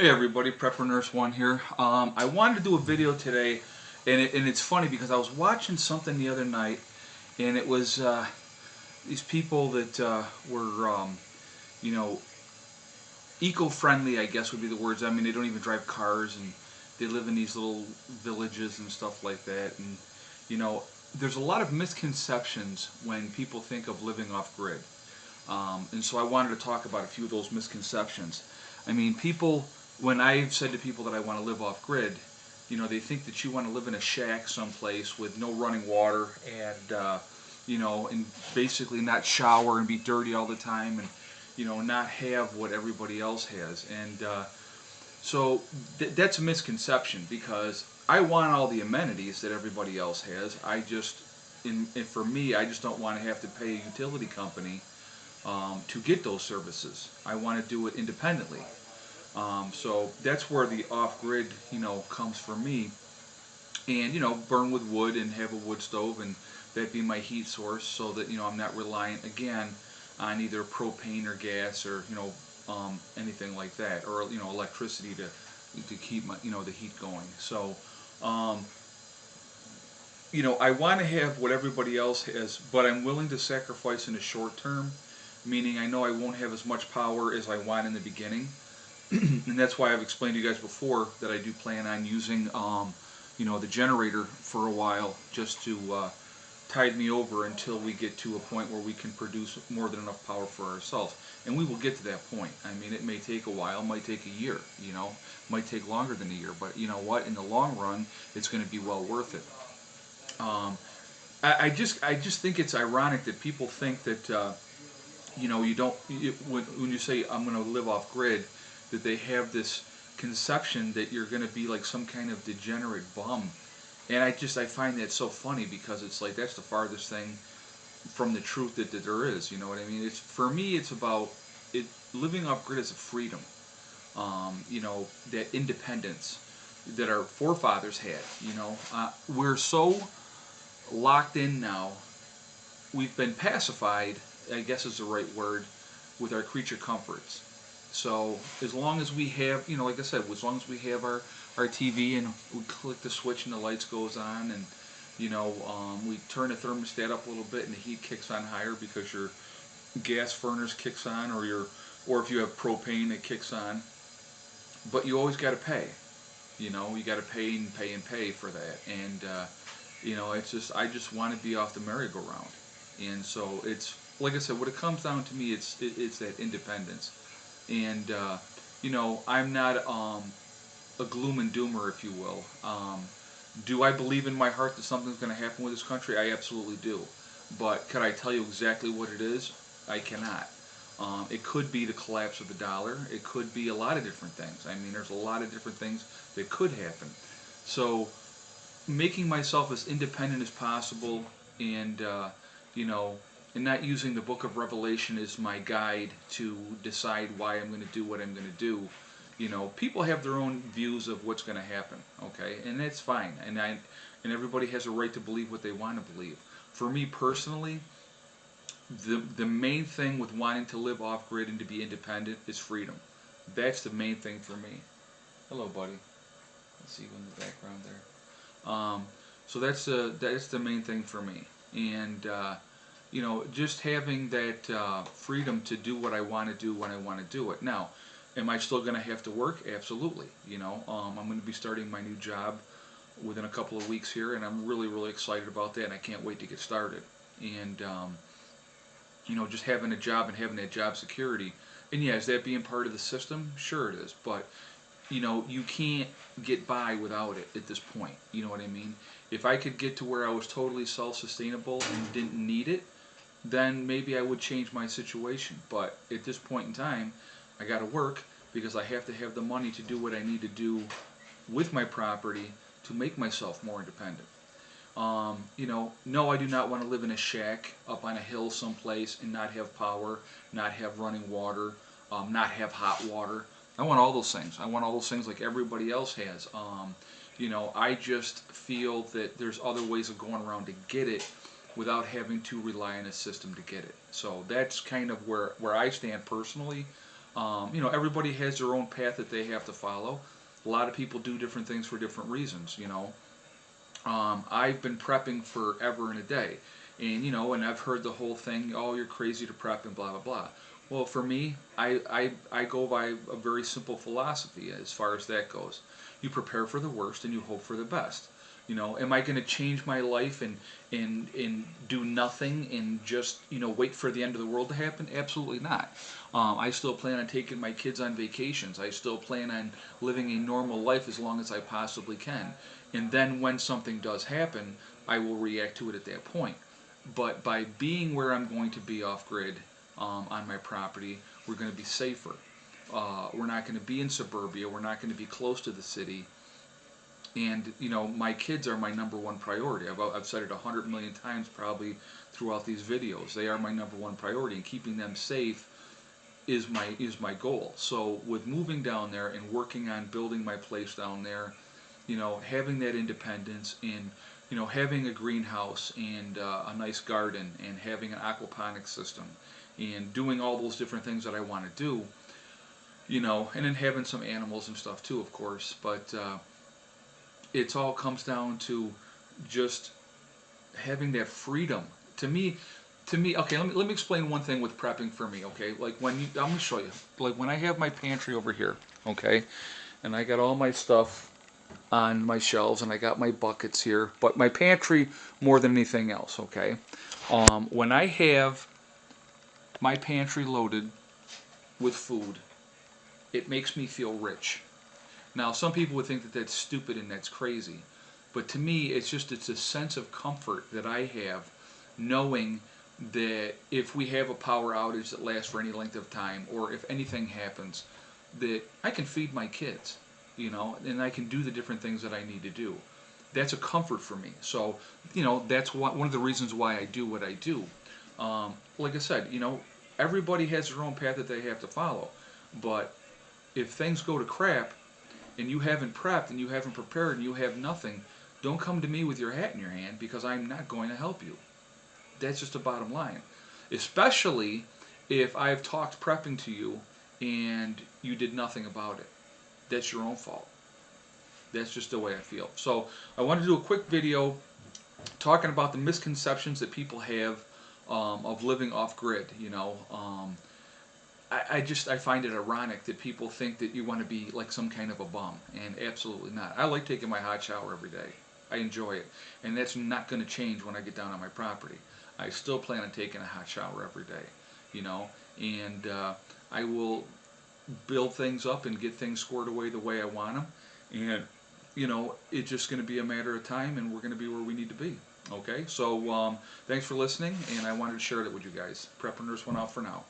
Hey everybody, Prepper Nurse One here. I wanted to do a video today, and it's funny because I was watching something the other night, and it was these people that were, you know, eco-friendly, I guess would be the words. I mean, they don't even drive cars, and they live in these little villages and stuff like that. And there's a lot of misconceptions when people think of living off grid. And so I wanted to talk about a few of those misconceptions. I mean, people, when I've said to people that I want to live off grid, they think that you want to live in a shack someplace with no running water and basically not shower and be dirty all the time and, not have what everybody else has. And that's a misconception because I want all the amenities that everybody else has. And for me, I just don't want to have to pay a utility company to get those services. I want to do it independently. So that's where the off-grid, comes for me. And, burn with wood and have a wood stove and that be my heat source so that, I'm not reliant, again, on either propane or gas or, anything like that. Or, electricity to keep my, the heat going. So, I want to have what everybody else has, but I'm willing to sacrifice in the short term, meaning I know I won't have as much power as I want in the beginning. And that's why I've explained to you guys before that I do plan on using, the generator for a while just to tide me over until we get to a point where we can produce more than enough power for ourselves. And we will get to that point. I mean, it may take a while, it might take a year, might take longer than a year, but you know what? In the long run, it's going to be well worth it. I just think it's ironic that people think that when you say I'm going to live off grid, that they have this conception that you're going to be like some kind of degenerate bum. And I find that so funny because it's like that's the farthest thing from the truth that there is. You know what I mean? For me, it's about living off grid as a freedom. That independence that our forefathers had. We're so locked in now. We've been pacified, I guess is the right word, with our creature comforts. So as long as we have, like I said, as long as we have our TV and we click the switch and the lights goes on and, we turn the thermostat up a little bit and the heat kicks on higher because your gas furnace kicks on or if you have propane it kicks on. But you always got to pay. You got to pay and pay and pay for that. And, I just want to be off the merry-go-round. And so it's, like I said, what it comes down to me, it's that independence. And, I'm not a gloom and doomer, if you will. Do I believe in my heart that something's going to happen with this country? I absolutely do. But could I tell you exactly what it is? I cannot. It could be the collapse of the dollar. It could be a lot of different things. I mean, there's a lot of different things that could happen. So making myself as independent as possible and, and not using the book of Revelation as my guide to decide why I'm going to do what I'm going to do. People have their own views of what's going to happen, okay? And that's fine. And everybody has a right to believe what they want to believe. For me personally, the main thing with wanting to live off-grid and to be independent is freedom. That's the main thing for me. Hello, buddy. Let's see you in the background there. So that's the main thing for me. And, just having that freedom to do what I want to do when I want to do it. Now, am I still going to have to work? Absolutely. I'm going to be starting my new job within a couple of weeks here, and I'm really, really excited about that, and I can't wait to get started. And, just having a job and having that job security. And yeah, is that being part of the system? Sure it is. But, you can't get by without it at this point. You know what I mean? If I could get to where I was totally self-sustainable and didn't need it, then maybe I would change my situation. But at this point in time, I got to work because I have to have the money to do what I need to do with my property to make myself more independent. No, I do not want to live in a shack up on a hill someplace and not have power, not have running water, not have hot water. I want all those things. I want all those things like everybody else has. I just feel that there's other ways of going around to get it without having to rely on a system to get it. So that's kind of where I stand personally. Everybody has their own path that they have to follow. A lot of people do different things for different reasons. I've been prepping forever and a day, and I've heard the whole thing. Oh, you're crazy to prep and blah blah blah. Well, for me, I go by a very simple philosophy as far as that goes. You prepare for the worst and you hope for the best. Am I going to change my life and do nothing and just wait for the end of the world to happen? Absolutely not. I still plan on taking my kids on vacations. I still plan on living a normal life as long as I possibly can. And then when something does happen, I will react to it at that point. But by being where I'm going to be off grid on my property, we're going to be safer. We're not going to be in suburbia. We're not going to be close to the city. And my kids are my number one priority. I've said it 100 million times probably throughout these videos. They are my number one priority, and keeping them safe is my goal. So with moving down there and working on building my place down there, having that independence and having a greenhouse and a nice garden and having an aquaponics system and doing all those different things that I want to do, and then having some animals and stuff too, of course. But it all comes down to just having that freedom. Okay, let me explain one thing with prepping for me. Okay, like I'm gonna show you. Like when I have my pantry over here, okay, and I got all my stuff on my shelves, and I got my buckets here. But my pantry more than anything else, okay. When I have my pantry loaded with food, it makes me feel rich. Now, some people would think that that's stupid and that's crazy, but to me, it's a sense of comfort that I have, knowing that if we have a power outage that lasts for any length of time, or if anything happens, that I can feed my kids, and I can do the different things that I need to do. That's a comfort for me. So, that's one of the reasons why I do what I do. Like I said, everybody has their own path that they have to follow, but if things go to crap, and you haven't prepped and you haven't prepared and you have nothing, don't come to me with your hat in your hand, because I'm not going to help you. That's just the bottom line. Especially if I've talked prepping to you and you did nothing about it. That's your own fault. That's just the way I feel. So I want to do a quick video talking about the misconceptions that people have of living off grid. I find it ironic that people think that you want to be like some kind of a bum, and absolutely not. I like taking my hot shower every day. I enjoy it, and that's not going to change when I get down on my property. I still plan on taking a hot shower every day, and I will build things up and get things squared away the way I want them, and it's just going to be a matter of time, and we're going to be where we need to be. Okay, so thanks for listening, and I wanted to share that with you guys. Prep Nurse went out for now.